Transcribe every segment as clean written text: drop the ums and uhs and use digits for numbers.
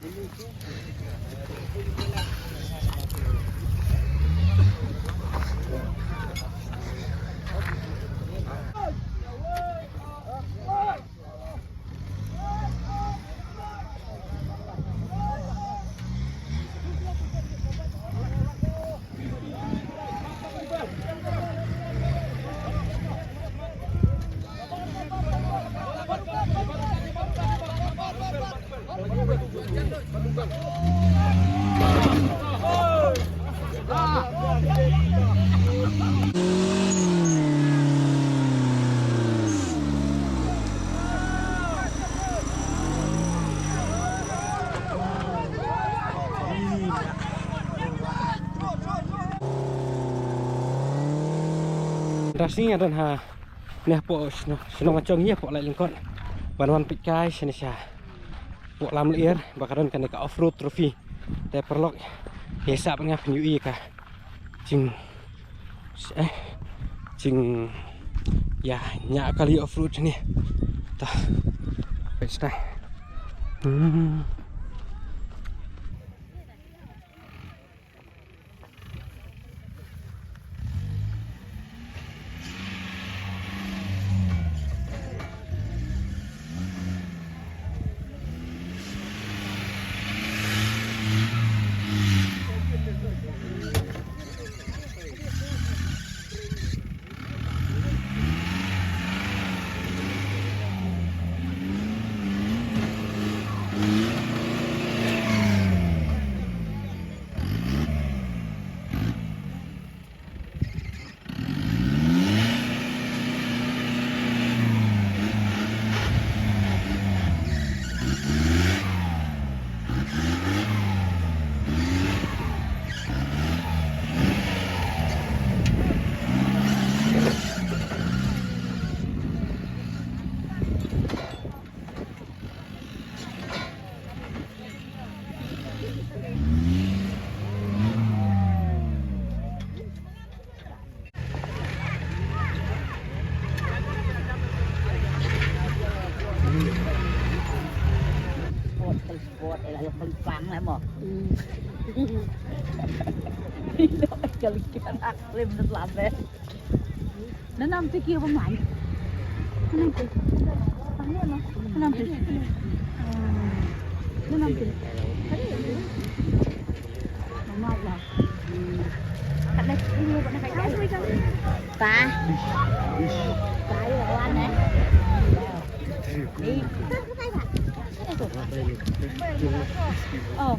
Rasanya dan nah po senang macam ni po lain lengkot wan pikai senisha po lam liar bakaran kan ka off road trophy te perlok hesap ngah penyu ka jing jing ya nyak kali off road ni tah pesta Kalian aklim dan lambe. Nanam tikir pemain. Nanam tikir. Nanam tikir. Nanam tikir. Mama lah. Kadang ini bukan kayak apa? Pa. Kayu awan eh. Oh.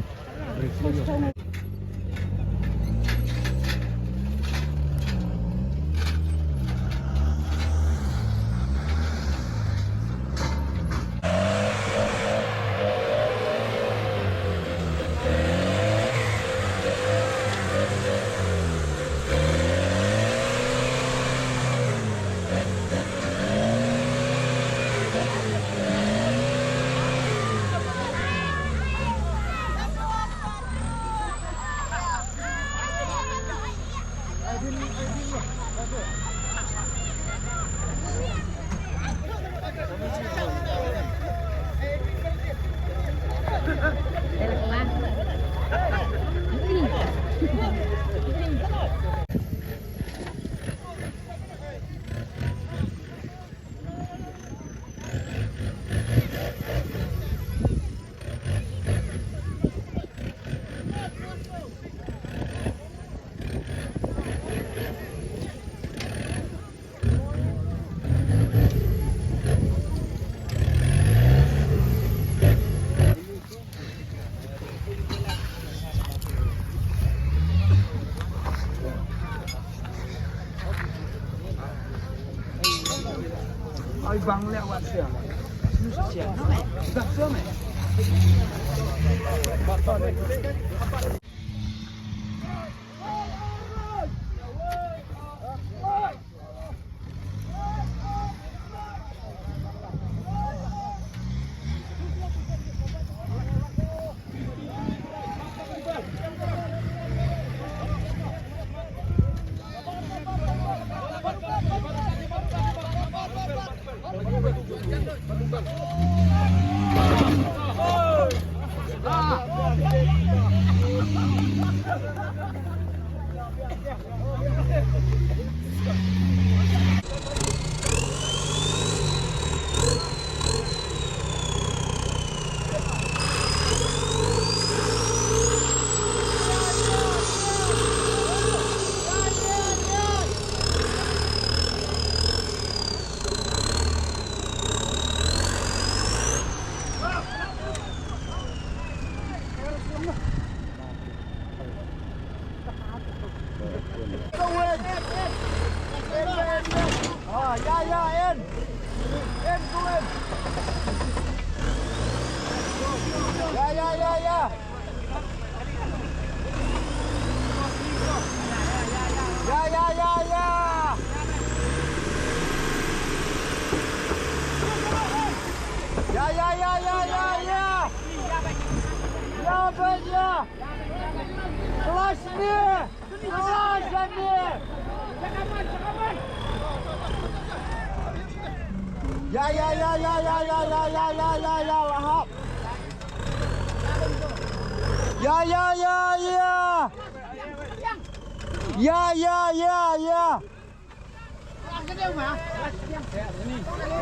Ai băng lẹo bạn xỉa. Xỉa nó mẹ. Gặp xưa mẹ. lahap.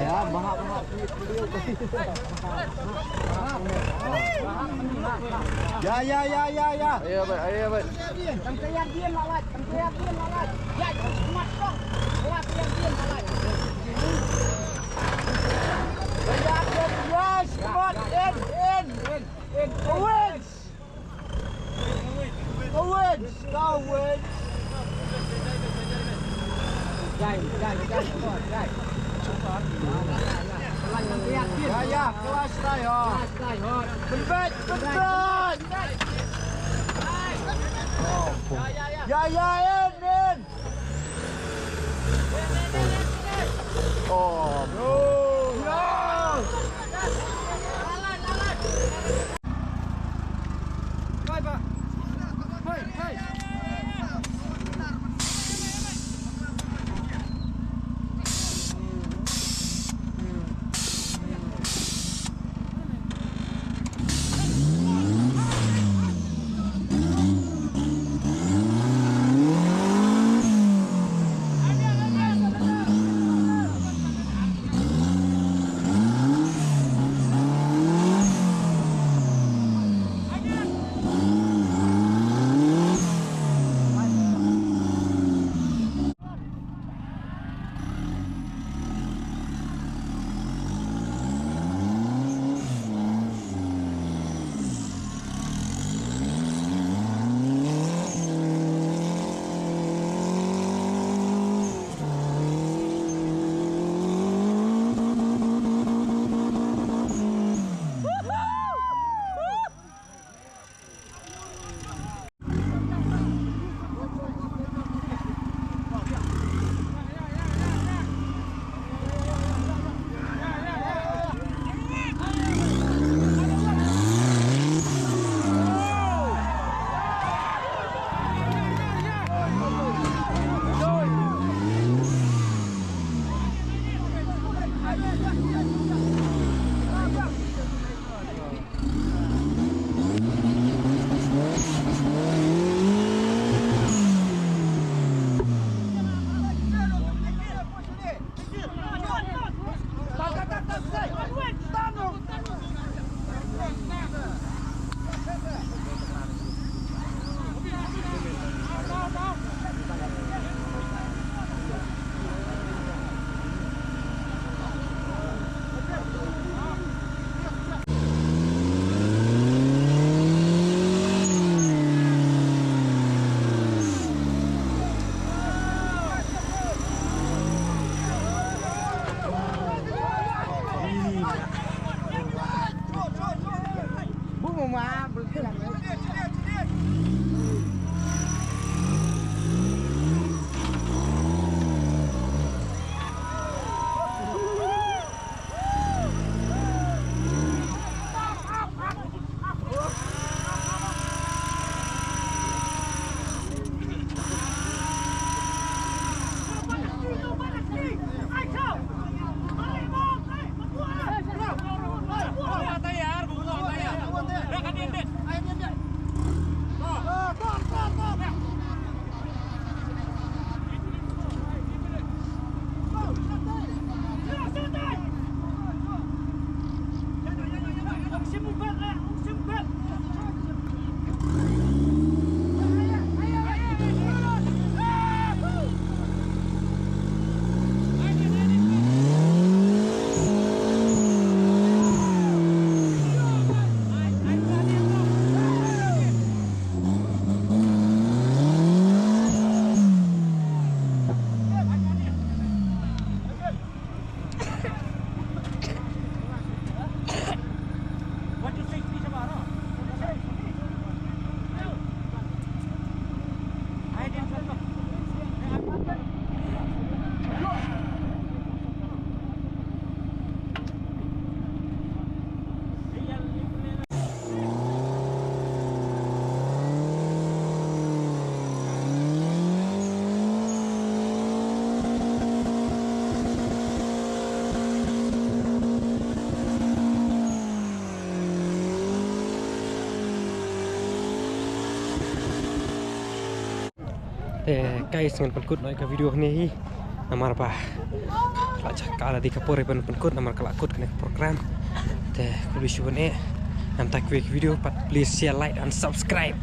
Ya, mahak. Ya. Ayo, baik. Tangkayat dia lalat. Ya, cepat dong. Buat dia lalat. Yes, come on, in. Go wins. Jai, come on, Jai. Ya, kelas tayo. Benbet. Ya, in. Oh, no. แต่guys dengan penkut naik ke video ni namar bah kelak cakap di kapur iban penkut namar kelak kut kena program te kudu syukur ni nanti video but please share like and subscribe